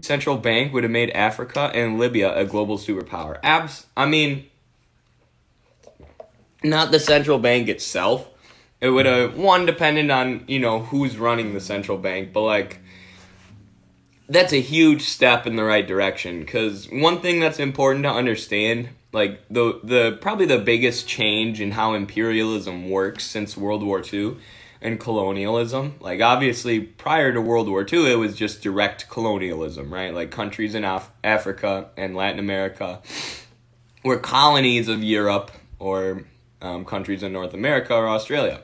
central bank would have made Africa and Libya a global superpower. Not the central bank itself. It would have, depended on, who's running the central bank, but, like, that's a huge step in the right direction, because one thing that's important to understand, like, probably the biggest change in how imperialism works since World War II and colonialism, like, obviously, prior to World War II, it was just direct colonialism, right? Like, countries in Africa and Latin America were colonies of Europe or countries in North America or Australia.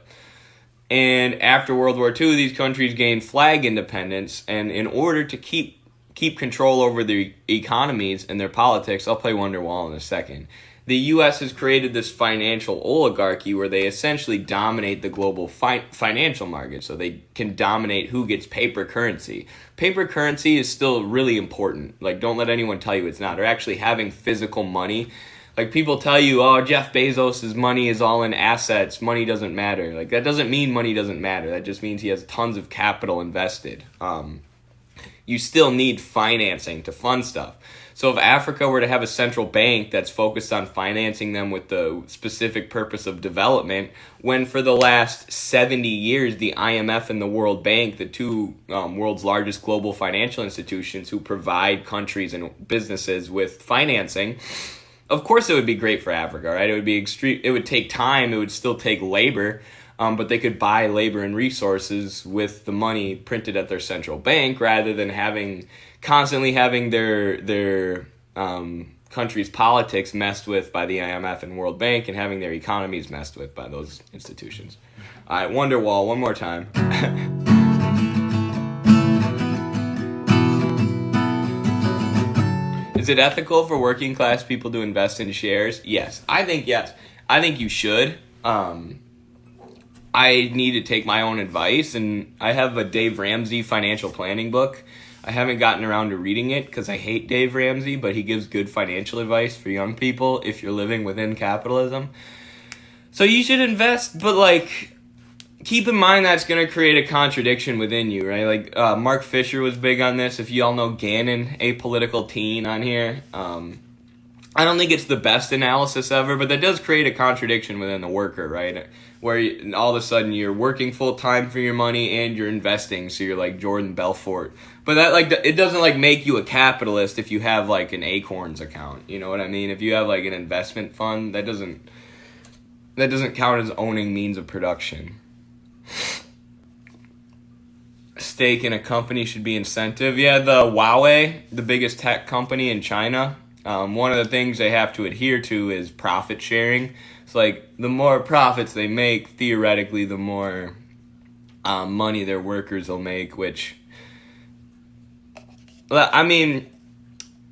And after World War II, these countries gained flag independence, and in order to keep control over their economies and their politics, I'll play Wonderwall in a second, the U.S. has created this financial oligarchy where they essentially dominate the global financial market, so they can dominate who gets paper currency. Paper currency is still really important. Like, don't let anyone tell you it's not. Or actually having physical money. Like, people tell you, oh, Jeff Bezos' money is all in assets. Money doesn't matter. Like, that doesn't mean money doesn't matter. That just means he has tons of capital invested. You still need financing to fund stuff. So if Africa were to have a central bank that's focused on financing them with the specific purpose of development, when for the last 70 years, the IMF and the World Bank, the two world's largest global financial institutions who provide countries and businesses with financing, of course it would be great for Africa, right? It would be extreme. It would take time. It would still take labor, but they could buy labor and resources with the money printed at their central bank, rather than constantly having their country's politics messed with by the IMF and World Bank, and having their economies messed with by those institutions. All right, Wonderwall, one more time. Is it ethical for working class people to invest in shares? Yes. I think you should. I need to take my own advice, and I have a Dave Ramsey financial planning book. I haven't gotten around to reading it because I hate Dave Ramsey, but he gives good financial advice for young people if you're living within capitalism. So you should invest, but, like, keep in mind that's going to create a contradiction within you, right? Like, Mark Fisher was big on this. If you all know Gannon, Apolitical Teen on here, I don't think it's the best analysis ever, but that does create a contradiction within the worker, right? Where all of a sudden you're working full time for your money and you're investing, so you're like Jordan Belfort. But that, like, it doesn't, like, make you a capitalist if you have, like, an Acorns account. You know what I mean? If you have, like, an investment fund, that doesn't count as owning means of production. Stake in a company should be incentive. Yeah, the Huawei, the biggest tech company in China, one of the things they have to adhere to is profit sharing. It's like, the more profits they make, theoretically, the more money their workers will make, which, I mean,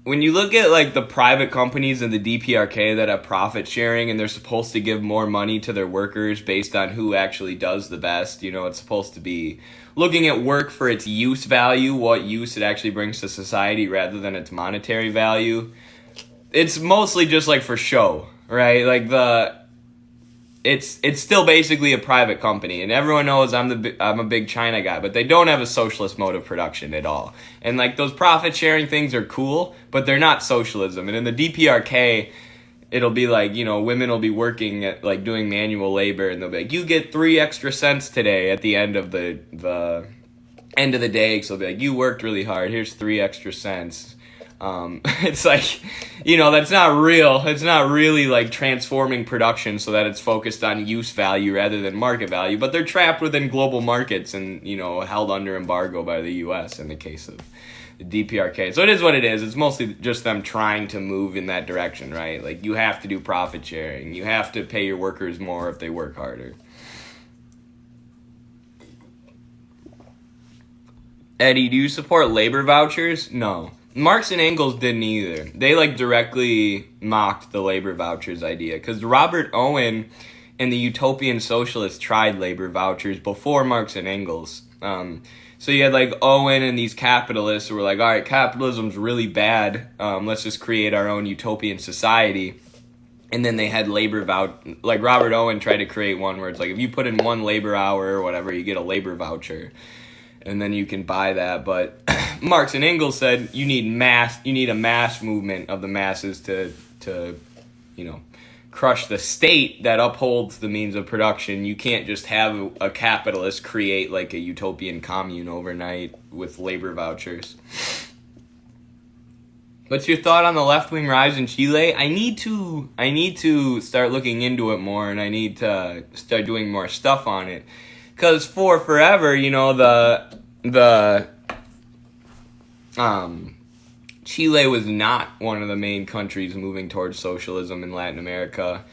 when you look at, like, the private companies in the DPRK that have profit sharing and they're supposed to give more money to their workers based on who actually does the best, it's supposed to be looking at work for its use value, what use it actually brings to society, rather than its monetary value. It's mostly just, like, for show, right? Like, it's still basically a private company, and everyone knows I'm a big China guy, but they don't have a socialist mode of production at all. And, like, those profit sharing things are cool, but they're not socialism. And in the DPRK, it'll be like, women will be working at, like, doing manual labor, and they'll be like, you get 3 extra cents today at the end of the end of the day. So they'll be like, you worked really hard, here's 3 extra cents. It's like, that's not real. It's not really, like, transforming production so that it's focused on use value rather than market value, but they're trapped within global markets and, held under embargo by the US in the case of the DPRK. So it is what it is. It's mostly just them trying to move in that direction, right? Like, you have to do profit sharing. You have to pay your workers more if they work harder. Eddie, do you support labor vouchers? No. Marx and Engels didn't either. They, like, directly mocked the labor vouchers idea, because Robert Owen and the utopian socialists tried labor vouchers before Marx and Engels. So you had, like, Owen and these capitalists who were like, all right, capitalism's really bad. Let's just create our own utopian society. And then they had labor like, Robert Owen tried to create one where it's like, if you put in 1 labor hour or whatever, you get a labor voucher. and then you can buy that. But Marx and Engels said you need a mass movement of the masses to crush the state that upholds the means of production. You can't just have a capitalist create like a utopian commune overnight with labor vouchers. What's your thought on the left-wing rise in Chile? I need to start looking into it more, and I need to start doing more stuff on it. Because for forever, Chile was not one of the main countries moving towards socialism in Latin America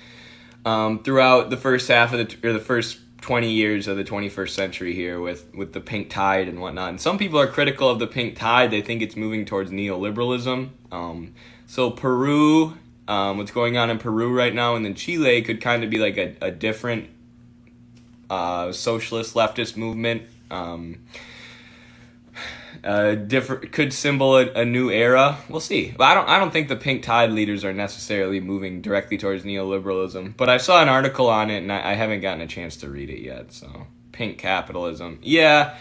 throughout the first half of the first 20 years of the 21st century here with the pink tide and whatnot. And some people are critical of the pink tide. They think it's moving towards neoliberalism. So Peru, what's going on in Peru right now, and then Chile could kind of be like a different socialist leftist movement. Could symbol a new era. We'll see. But I don't think the pink tide leaders are necessarily moving directly towards neoliberalism. But I saw an article on it, and I haven't gotten a chance to read it yet. So pink capitalism. Yeah,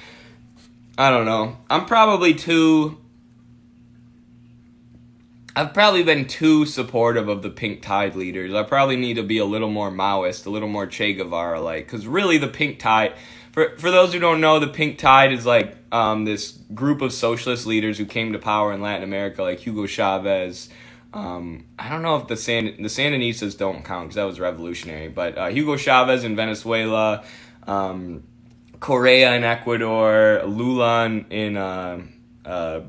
I don't know. I've probably been too supportive of the pink tide leaders. I probably need to be a little more Maoist, a little more Che Guevara-like. Because really the pink tide, for those who don't know, the pink tide is like this group of socialist leaders who came to power in Latin America, like Hugo Chavez. I don't know if the Sandinistas don't count because that was revolutionary. But Hugo Chavez in Venezuela, Correa in Ecuador, Lula in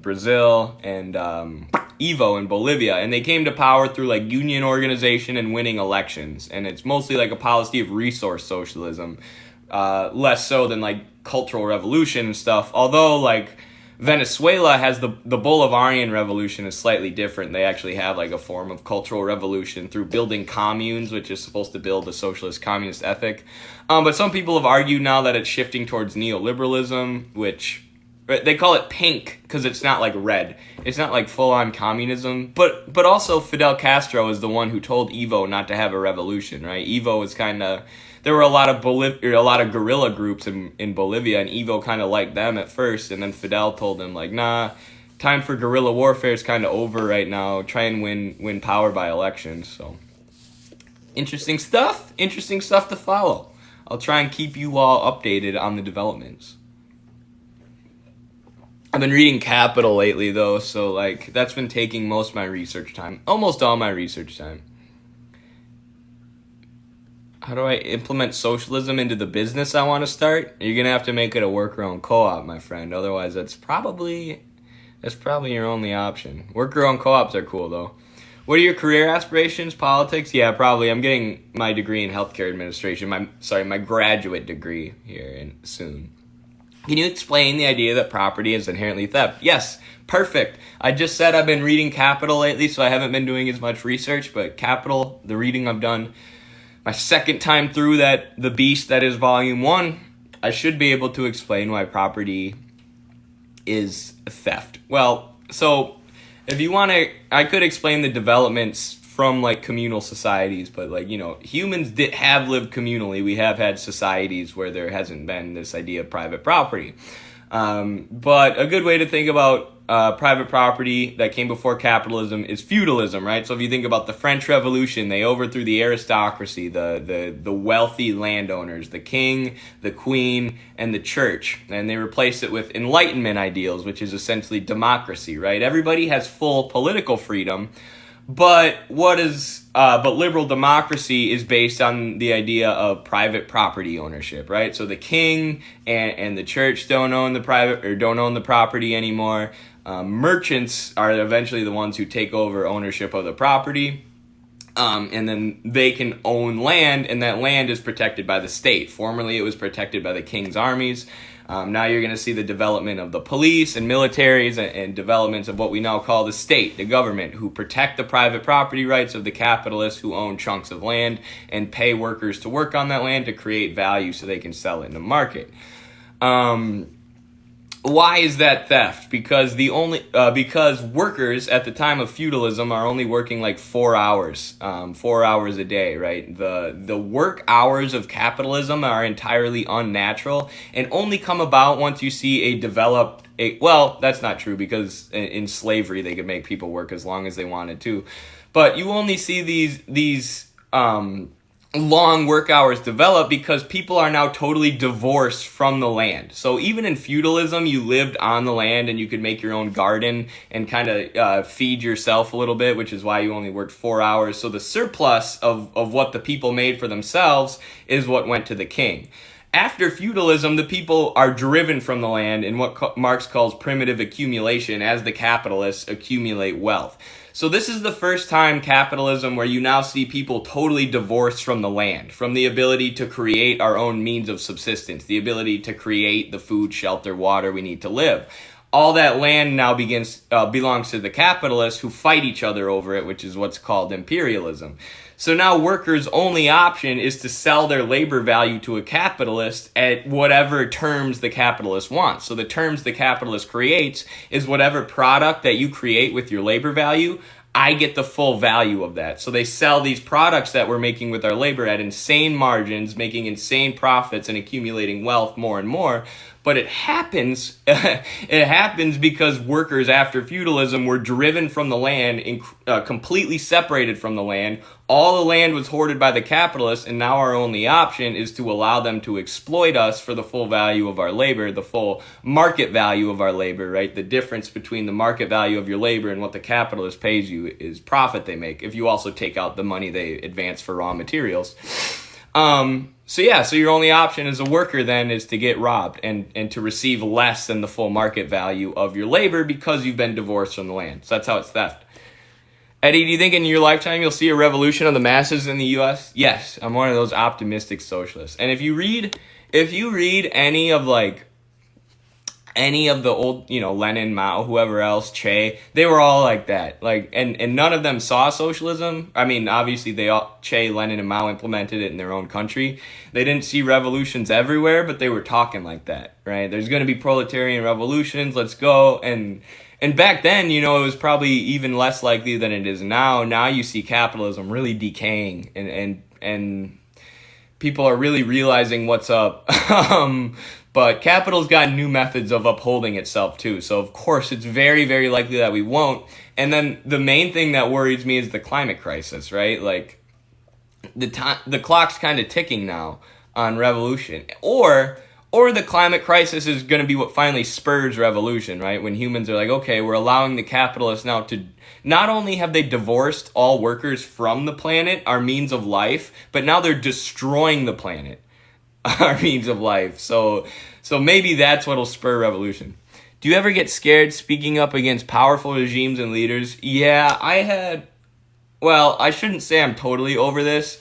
Brazil, and Evo in Bolivia, and they came to power through like union organization and winning elections, and it's mostly like a policy of resource socialism, less so than like cultural revolution and stuff. Although like Venezuela has the Bolivarian revolution is slightly different. They actually have like a form of cultural revolution through building communes, which is supposed to build a socialist communist ethic. But some people have argued now that it's shifting towards neoliberalism, which they call it pink because it's not like red. It's not like full-on communism. But also Fidel Castro is the one who told Evo not to have a revolution, right? Evo was kind of... There were a lot of guerrilla groups in Bolivia, and Evo kind of liked them at first, and then Fidel told him, like, nah, time for guerrilla warfare is kind of over right now. Try and win power by elections. So, interesting stuff to follow. I'll try and keep you all updated on the developments. I've been reading Capital lately, though, so, like, that's been taking most of my research time. Almost all my research time. How do I implement socialism into the business I want to start? You're going to have to make it a worker-owned co-op, my friend. Otherwise, that's probably your only option. Worker-owned co-ops are cool, though. What are your career aspirations? Politics? Yeah, probably. I'm getting my degree in healthcare administration. My graduate degree here soon. Can you explain the idea that property is inherently theft? Yes, perfect. I just said I've been reading Capital lately, so I haven't been doing as much research, but Capital, the reading I've done... My second time through the beast that is Volume 1, I should be able to explain why property is theft. Well, so if you want to, I could explain the developments from like communal societies, but like, humans have lived communally. We have had societies where there hasn't been this idea of private property. But a good way to think about private property that came before capitalism is feudalism, right? So if you think about the French Revolution, they overthrew the aristocracy, the wealthy landowners, the king, the queen, and the church, and they replaced it with Enlightenment ideals, which is essentially democracy, right? Everybody has full political freedom, but liberal democracy is based on the idea of private property ownership, right? So the king and the church don't own the property anymore. Merchants are eventually the ones who take over ownership of the property, and then they can own land, and that land is protected by the state. Formerly, it was protected by the king's armies. Now you're going to see the development of the police and militaries and developments of what we now call the state, the government, who protect the private property rights of the capitalists who own chunks of land and pay workers to work on that land to create value so they can sell it in the market. why is that theft? Because because workers at the time of feudalism are only working like 4 hours, 4 hours a day, right? The work hours of capitalism are entirely unnatural and only come about once you see well, that's not true, because in slavery they could make people work as long as they wanted to, but you only see these long work hours develop because people are now totally divorced from the land. So even in feudalism, you lived on the land and you could make your own garden and kind of feed yourself a little bit, which is why you only worked 4 hours. So the surplus of what the people made for themselves is what went to the king. After feudalism, the people are driven from the land in what Marx calls primitive accumulation as the capitalists accumulate wealth. So this is the first time capitalism where you now see people totally divorced from the land, from the ability to create our own means of subsistence, the ability to create the food, shelter, water we need to live. All that land now belongs to the capitalists who fight each other over it, which is what's called imperialism. So now workers' only option is to sell their labor value to a capitalist at whatever terms the capitalist wants. So the terms the capitalist creates is whatever product that you create with your labor value, I get the full value of that. So they sell these products that we're making with our labor at insane margins, making insane profits and accumulating wealth more and more. But it happens because workers after feudalism were driven from the land, completely separated from the land. All the land was hoarded by the capitalists, and now our only option is to allow them to exploit us for the full value of our labor, the full market value of our labor, right? The difference between the market value of your labor and what the capitalist pays you is profit they make, if you also take out the money they advance for raw materials. So your only option as a worker then is to get robbed and to receive less than the full market value of your labor because you've been divorced from the land. So that's how it's theft. Eddie, do you think in your lifetime you'll see a revolution of the masses in the U.S.? Yes, I'm one of those optimistic socialists. And if you read any of the old, Lenin, Mao, whoever else, Che, they were all like that. And none of them saw socialism. I mean, obviously Che, Lenin, and Mao implemented it in their own country. They didn't see revolutions everywhere, but they were talking like that, right? There's going to be proletarian revolutions. Let's go. And back then, it was probably even less likely than it is now. Now you see capitalism really decaying and people are really realizing what's up. But capital's got new methods of upholding itself too. So of course it's very, very likely that we won't. And then the main thing that worries me is the climate crisis, right? Like the clock's kind of ticking now on revolution. Or the climate crisis is going to be what finally spurs revolution, right? When humans are like, okay, we're allowing the capitalists now to not only have they divorced all workers from the planet, our means of life, but now they're destroying the planet, our means of life. So maybe that's what'll spur revolution. Do you ever get scared speaking up against powerful regimes and leaders? Yeah, I shouldn't say I'm totally over this.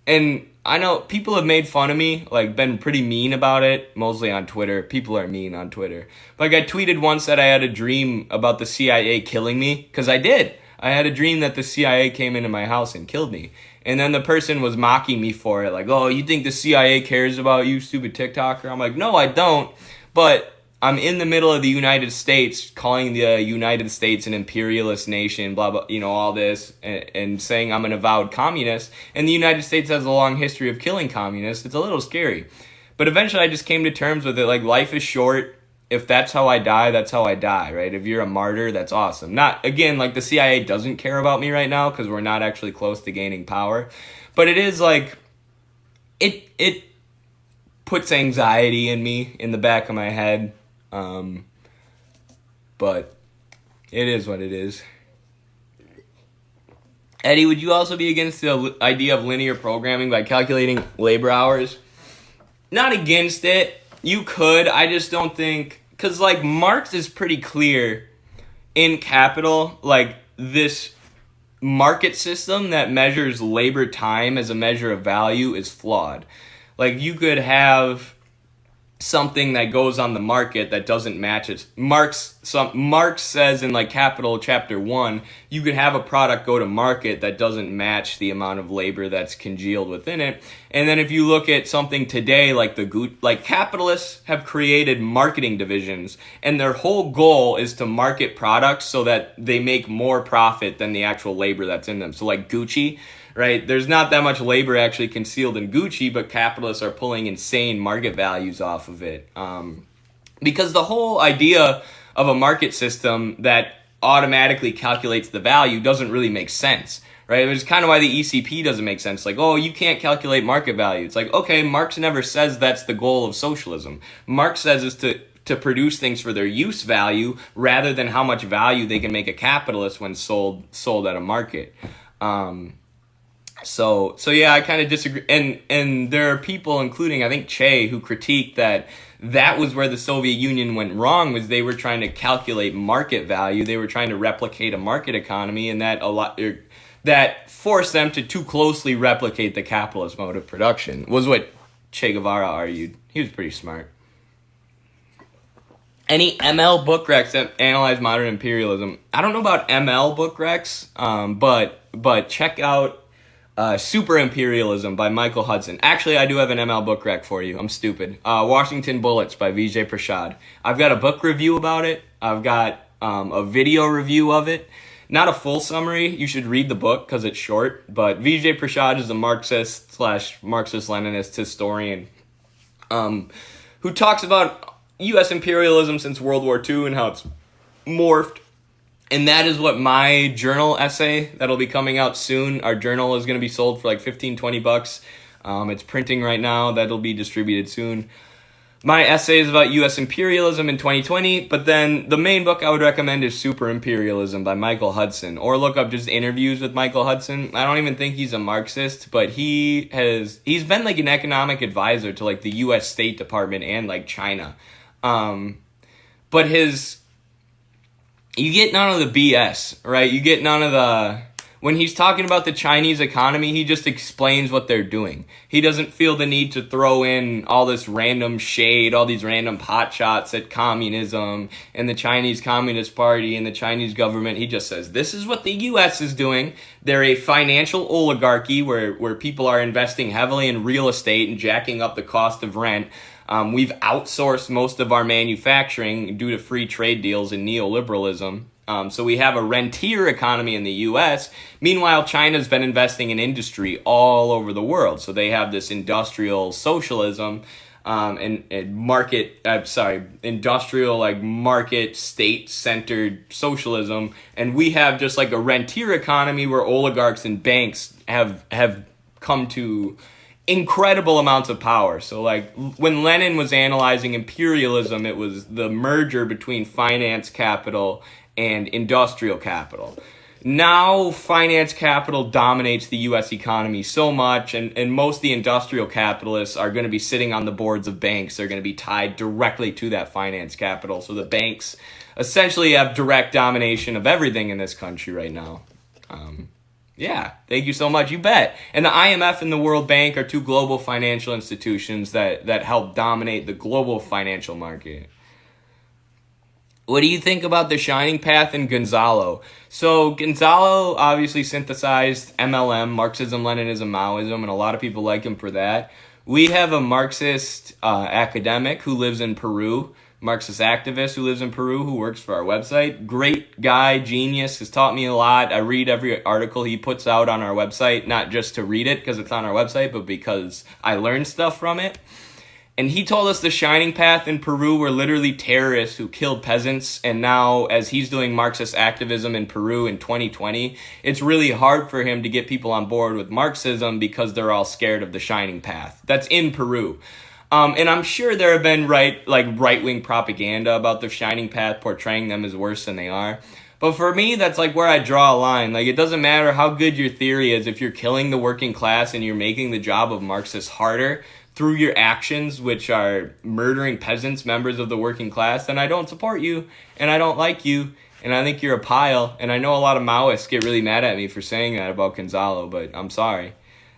And I know people have made fun of me, been pretty mean about it, mostly on Twitter. People are mean on Twitter. I tweeted once that I had a dream about the CIA killing me, because I did. I had a dream that the CIA came into my house and killed me. And then the person was mocking me for it, like, oh, you think the CIA cares about you, stupid TikToker? I'm like, no, I don't. But I'm in the middle of the United States, calling the United States an imperialist nation, blah, blah, all this, and saying I'm an avowed communist. And the United States has a long history of killing communists. It's a little scary. But eventually I just came to terms with it. Life is short. If that's how I die, that's how I die, right? If you're a martyr, that's awesome. Not, again, the CIA doesn't care about me right now because we're not actually close to gaining power. But it is it puts anxiety in me in the back of my head. But it is what it is. Eddie, would you also be against the idea of linear programming by calculating labor hours? Not against it. You could. I just don't think... Because, Marx is pretty clear in Capital, this market system that measures labor time as a measure of value is flawed. You could have something that goes on the market that doesn't match it. Marx says in like Capital Chapter 1, you could have a product go to market that doesn't match the amount of labor that's congealed within it. And then if you look at something today like capitalists have created marketing divisions, and their whole goal is to market products so that they make more profit than the actual labor that's in them. So like Gucci, right? There's not that much labor actually concealed in Gucci, but capitalists are pulling insane market values off of it. Because the whole idea of a market system that automatically calculates the value doesn't really make sense, right? It's kind of why the ECP doesn't make sense. Like, oh, you can't calculate market value. It's like, okay, Marx never says that's the goal of socialism. Marx says is to produce things for their use value rather than how much value they can make a capitalist when sold at a market. So yeah, I kind of disagree. And there are people, including I think Che, who critique that was where the Soviet Union went wrong, was they were trying to calculate market value. They were trying to replicate a market economy, and that forced them to too closely replicate the capitalist mode of production, was what Che Guevara argued. He was pretty smart. Any ML book recs that analyze modern imperialism? I don't know about ML book recs, but check out Super Imperialism by Michael Hudson. Actually, I do have an ML book rec for you. I'm stupid. Washington Bullets by Vijay Prashad. I've got a book review about it. I've got a video review of it. Not a full summary. You should read the book because it's short. But Vijay Prashad is a Marxist/Marxist-Leninist historian who talks about U.S. imperialism since World War II and how it's morphed. And that is what my journal essay that'll be coming out soon. Our journal is going to be sold for like $15-20. It's printing right now. That'll be distributed soon. My essay is about U.S. imperialism in 2020, but then the main book I would recommend is Super Imperialism by Michael Hudson, or look up just interviews with Michael Hudson. I don't even think he's a Marxist, but he's been like an economic advisor to like the U.S. State Department and like China. But you get none of the BS, right? You get none of when he's talking about the Chinese economy, he just explains what they're doing. He doesn't feel the need to throw in all this random shade, all these random pot shots at communism and the Chinese Communist Party and the Chinese government. He just says, this is what the U.S. is doing. They're a financial oligarchy where people are investing heavily in real estate and jacking up the cost of rent. We've outsourced most of our manufacturing due to free trade deals and neoliberalism. So we have a rentier economy in the U.S. Meanwhile, China's been investing in industry all over the world. So they have this industrial socialism industrial like market state-centered socialism. And we have just like a rentier economy where oligarchs and banks have come to incredible amounts of power. So like when Lenin was analyzing imperialism, it was the merger between finance capital and industrial capital. Now finance capital dominates the U.S. economy so much, and most of the industrial capitalists are going to be sitting on the boards of banks. They're going to be tied directly to that finance capital. So the banks essentially have direct domination of everything in this country right now. Yeah, thank you so much. You bet. And the IMF and the World Bank are two global financial institutions that help dominate the global financial market. What do you think about the Shining Path and Gonzalo? So Gonzalo obviously synthesized MLM, Marxism, Leninism, Maoism, and a lot of people like him for that. We have a Marxist academic who lives in Peru, Marxist activist who lives in Peru, who works for our website. Great guy, genius, has taught me a lot. I read every article he puts out on our website, not just to read it because it's on our website, but because I learned stuff from it. And he told us the Shining Path in Peru were literally terrorists who killed peasants. And now, as he's doing Marxist activism in Peru in 2020, it's really hard for him to get people on board with Marxism because they're all scared of the Shining Path. That's in Peru. And I'm sure there have been right-wing propaganda about the Shining Path portraying them as worse than they are. But for me, that's like where I draw a line. Like, it doesn't matter how good your theory is. If you're killing the working class and you're making the job of Marxists harder through your actions, which are murdering peasants, members of the working class, then I don't support you, and I don't like you, and I think you're a pile. And I know a lot of Maoists get really mad at me for saying that about Gonzalo, but I'm sorry.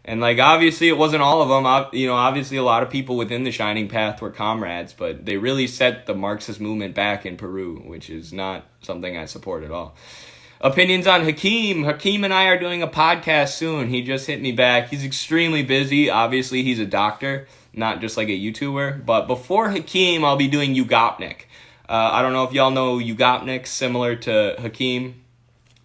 And, like, obviously it wasn't all of them. Obviously a lot of people within the Shining Path were comrades, but they really set the Marxist movement back in Peru, which is not something I support at all. Opinions on Hakeem. Hakeem and I are doing a podcast soon. He just hit me back. He's extremely busy. Obviously, he's a doctor, not just like a YouTuber. But before Hakeem, I'll be doing Ugopnik. I don't know if y'all know Ugopnik, similar to Hakeem.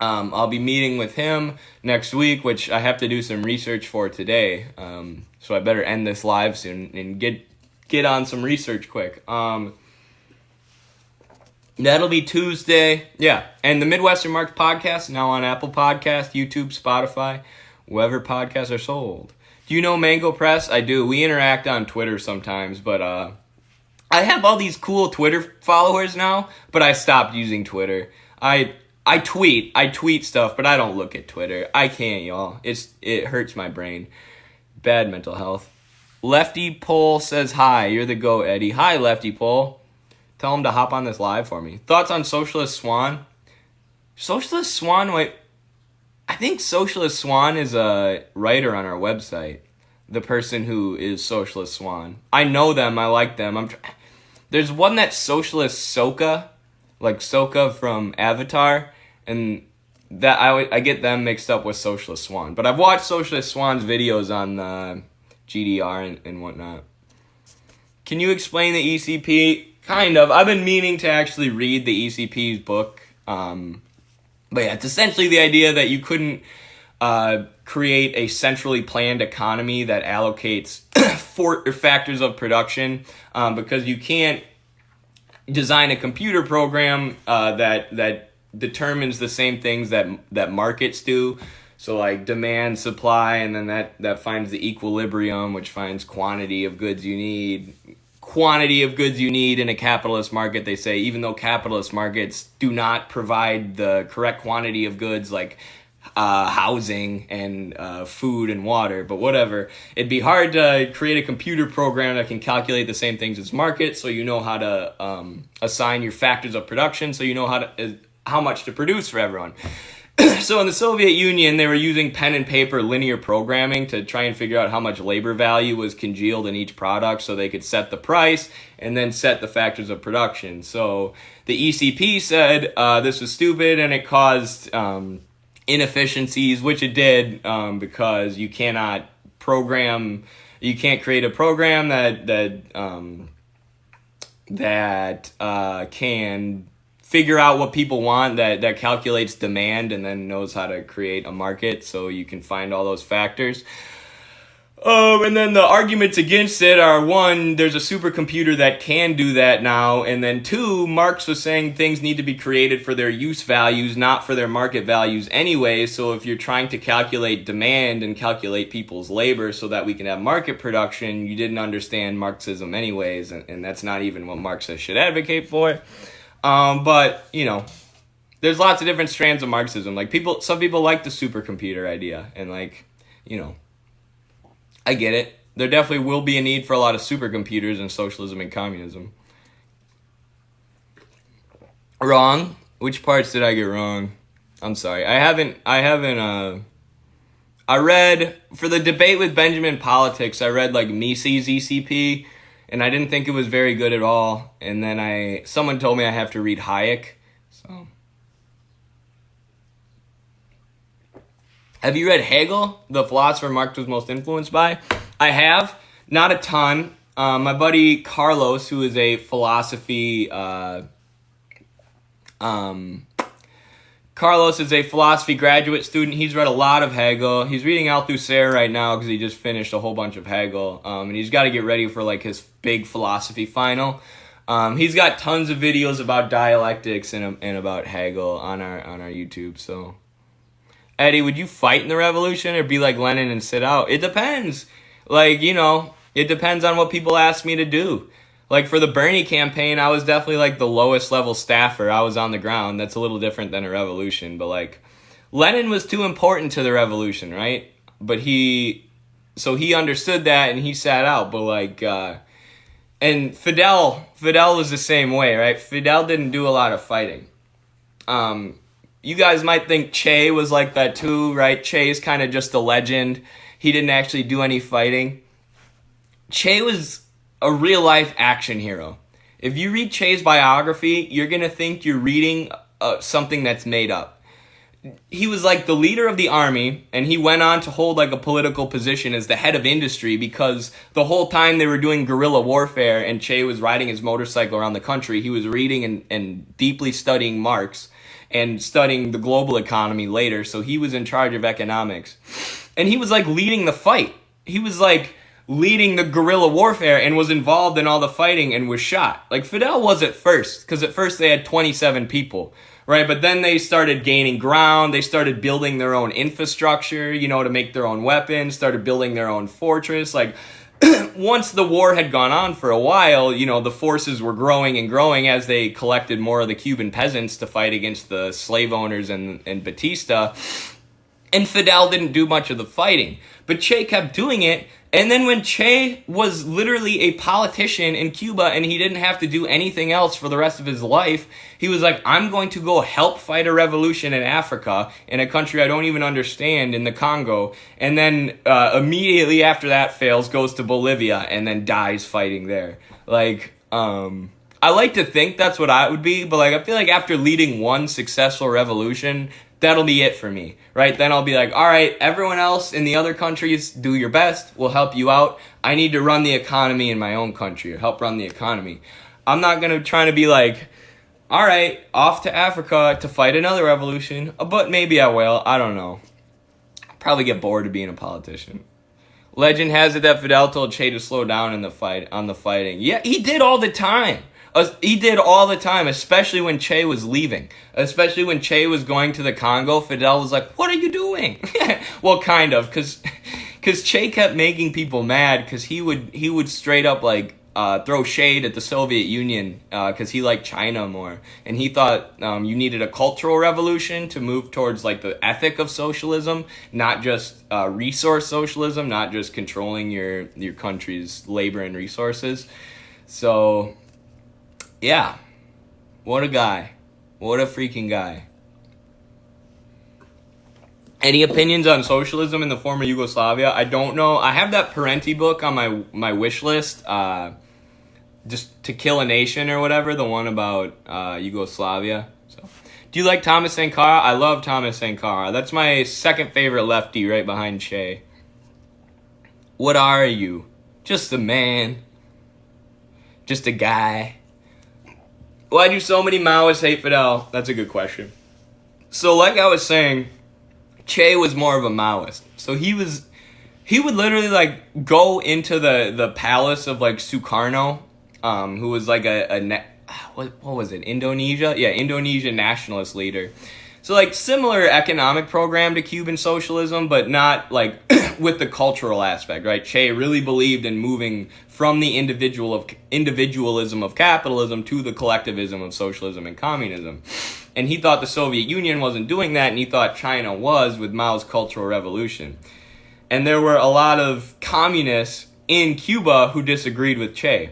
I'll be meeting with him next week, which I have to do some research for today. So I better end this live soon and get on some research quick. That'll be Tuesday. Yeah. And the Midwestern Marx Podcast, now on Apple Podcast, YouTube, Spotify, wherever podcasts are sold. Do you know Mango Press? I do. We interact on Twitter sometimes, but I have all these cool Twitter followers now, but I stopped using Twitter. I tweet stuff, but I don't look at Twitter. I can't, y'all. It hurts my brain. Bad mental health. Lefty Pole says hi. You're the GOAT, Eddie. Hi, Lefty Pole. Tell him to hop on this live for me. Thoughts on Socialist Swan? Socialist Swan, wait. I think Socialist Swan is a writer on our website. The person who is Socialist Swan. I know them. I like them. There's one that's Socialist Sokka. Like Sokka from Avatar. And that I get them mixed up with Socialist Swan. But I've watched Socialist Swan's videos on GDR and whatnot. Can you explain the ECP? Kind of. I've been meaning to actually read the ECP's book. But yeah, it's essentially the idea that you couldn't create a centrally planned economy that allocates factors of production because you can't design a computer program that determines the same things that markets do. So like demand, supply, and then that finds the equilibrium, which finds quantity of goods you need. Quantity of goods you need in a capitalist market, they say, even though capitalist markets do not provide the correct quantity of goods like housing and food and water, but whatever. It'd be hard to create a computer program that can calculate the same things as markets, so you know how to assign your factors of production, so you know how much to produce for everyone. So in the Soviet Union, they were using pen and paper linear programming to try and figure out how much labor value was congealed in each product so they could set the price and then set the factors of production. So the ECP said this was stupid and it caused inefficiencies, which it did because you can't create a program that can figure out what people want, that calculates demand and then knows how to create a market so you can find all those factors. And then the arguments against it are, one, there's a supercomputer that can do that now, and then two, Marx was saying things need to be created for their use values, not for their market values anyway. So if you're trying to calculate demand and calculate people's labor so that we can have market production, you didn't understand Marxism anyways, and that's not even what Marxists should advocate for. But, you know, there's lots of different strands of Marxism. Like some people like the supercomputer idea, and like, you know, I get it. There definitely will be a need for a lot of supercomputers in socialism and communism. Wrong? Which parts did I get wrong? I'm sorry. I read, for the debate with Benjamin Politics, I read like Mises ECP, and I didn't think it was very good at all. And then someone told me I have to read Hayek. So, have you read Hegel, the philosopher Marx was most influenced by? I have, not a ton. My buddy Carlos, who is a philosophy graduate student. He's read a lot of Hegel. He's reading Althusser right now because he just finished a whole bunch of Hegel. And he's got to get ready for like his big philosophy final. He's got tons of videos about dialectics and about Hegel on our YouTube. So, Eddie, would you fight in the revolution or be like Lenin and sit out? It depends. Like, you know, it depends on what people ask me to do. Like, for the Bernie campaign, I was definitely, like, the lowest level staffer. I was on the ground. That's a little different than a revolution. But, like, Lenin was too important to the revolution, right? But he understood that, and he sat out. But, like, and Fidel was the same way, right? Fidel didn't do a lot of fighting. You guys might think Che was like that, too, right? Che is kind of just a legend. He didn't actually do any fighting. Che was a real-life action hero. If you read Che's biography, you're going to think you're reading something that's made up. He was like the leader of the army, and he went on to hold like a political position as the head of industry because the whole time they were doing guerrilla warfare and Che was riding his motorcycle around the country, he was reading and deeply studying Marx and studying the global economy later, so he was in charge of economics. And he was like leading the fight. He was like leading the guerrilla warfare and was involved in all the fighting and was shot. Like Fidel was at first, because at first they had 27 people. Right, but then they started gaining ground, they started building their own infrastructure, to make their own weapons, started building their own fortress. Like, once the war had gone on for a while, the forces were growing and growing as they collected more of the Cuban peasants to fight against the slave owners and Batista. And Fidel didn't do much of the fighting, but Che kept doing it. And then when Che was literally a politician in Cuba and he didn't have to do anything else for the rest of his life, he was like, I'm going to go help fight a revolution in Africa, in a country I don't even understand, in the Congo. And then immediately after that fails, goes to Bolivia and then dies fighting there. Like, I like to think that's what I would be, but like I feel like after leading one successful revolution, that'll be it for me, right? Then I'll be like, all right, everyone else in the other countries, do your best. We'll help you out. I need to run the economy in my own country or help run the economy. I'm not going to try to be like, all right, off to Africa to fight another revolution, but maybe I will. I don't know. I'll probably get bored of being a politician. Legend has it that Fidel told Che to slow down on the fighting. Yeah, he did all the time. He did all the time, especially when Che was leaving. Especially when Che was going to the Congo, Fidel was like, what are you doing? Well, kind of, because Che kept making people mad because he would straight up like throw shade at the Soviet Union because he liked China more. And he thought you needed a cultural revolution to move towards like the ethic of socialism, not just resource socialism, not just controlling your country's labor and resources. So... yeah, what a guy. What a freaking guy. Any opinions on socialism in the former Yugoslavia? I don't know. I have that Parenti book on my wish list, just To Kill a Nation or whatever, the one about Yugoslavia. So, do you like Thomas Sankara? I love Thomas Sankara. That's my second favorite lefty right behind Che. What are you? Just a man. Just a guy. Why do so many Maoists hate Fidel? That's a good question. So like I was saying, Che was more of a Maoist. So he would literally like go into the palace of like Sukarno, who was like what was it? Indonesia? Yeah, Indonesian nationalist leader. So like similar economic program to Cuban socialism, but not like with the cultural aspect, right? Che really believed in moving from the individualism of capitalism to the collectivism of socialism and communism. And he thought the Soviet Union wasn't doing that, and he thought China was with Mao's Cultural Revolution. And there were a lot of communists in Cuba who disagreed with Che.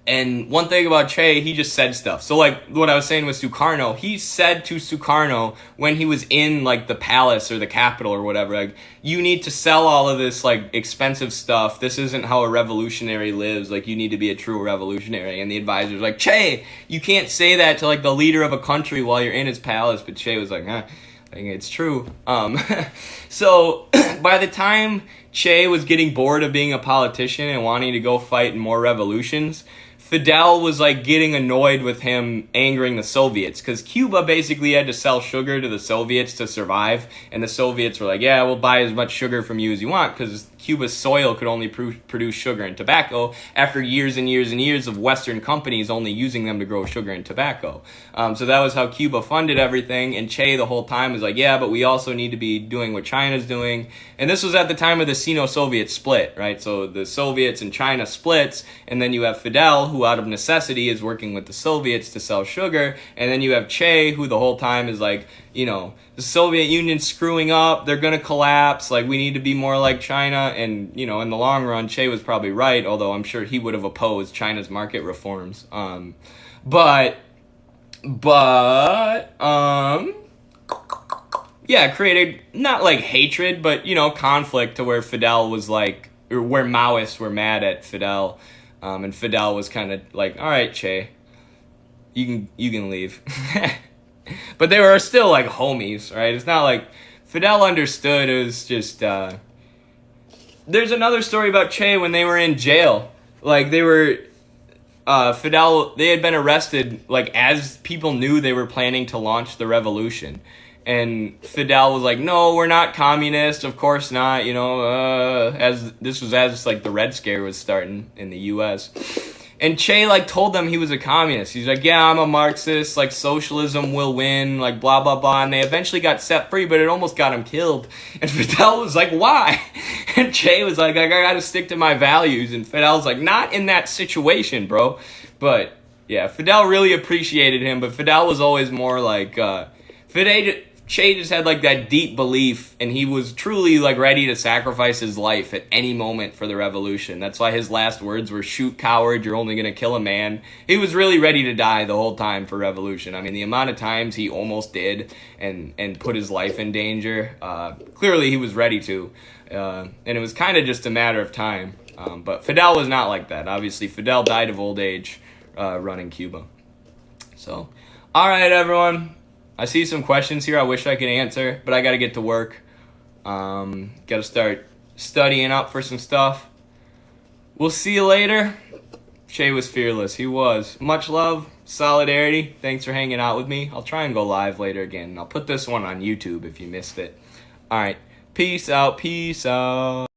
And one thing about Che, he just said stuff. So like what I was saying with Sukarno, he said to Sukarno when he was in like the palace or the capital or whatever, like, you need to sell all of this like expensive stuff. This isn't how a revolutionary lives. Like, you need to be a true revolutionary. And the advisor's like, Che, you can't say that to like the leader of a country while you're in his palace. But Che was like, I think it's true. So by the time Che was getting bored of being a politician and wanting to go fight in more revolutions, Fidel was like getting annoyed with him angering the Soviets, because Cuba basically had to sell sugar to the Soviets to survive, and the Soviets were like, yeah, we'll buy as much sugar from you as you want, because Cuba's soil could only produce sugar and tobacco after years and years and years of Western companies only using them to grow sugar and tobacco. So that was how Cuba funded everything, and Che the whole time was like, yeah, but we also need to be doing what China's doing. And this was at the time of the Sino-Soviet split, right? So the Soviets and China splits, and then you have Fidel, who out of necessity is working with the Soviets to sell sugar, and then you have Che, who the whole time is like, you know, the Soviet Union's screwing up, they're gonna collapse, like, we need to be more like China. And, you know, in the long run, Che was probably right, although I'm sure he would have opposed China's market reforms. Yeah, created not like hatred, but conflict to where Fidel was like, or where Maoists were mad at Fidel, and Fidel was kind of like, all right, Che, you can leave. But they were still like homies, right? It's not like Fidel understood. It was just there's another story about Che when they were in jail. Like they were Fidel, they had been arrested like as people knew they were planning to launch the revolution. And Fidel was like, no, we're not communist, of course not, as this was as like the Red Scare was starting in the US. And Che like told them he was a communist. He's like, yeah, I'm a Marxist, like socialism will win, like blah blah blah. And they eventually got set free, but it almost got him killed. And Fidel was like, why? And Che was like, I gotta stick to my values. And Fidel's like, not in that situation, bro. But yeah, Fidel really appreciated him, but Fidel was always more like Che just had like that deep belief, and he was truly like ready to sacrifice his life at any moment for the revolution. That's why his last words were, shoot, coward, you're only gonna kill a man. He was really ready to die the whole time for revolution. I mean, the amount of times he almost did and put his life in danger, clearly he was ready to. And it was kind of just a matter of time. But Fidel was not like that. Obviously, Fidel died of old age running Cuba. So, all right, everyone. I see some questions here I wish I could answer, but I got to get to work. Got to start studying up for some stuff. We'll see you later. Che was fearless. He was. Much love. Solidarity. Thanks for hanging out with me. I'll try and go live later again. I'll put this one on YouTube if you missed it. All right. Peace out. Peace out.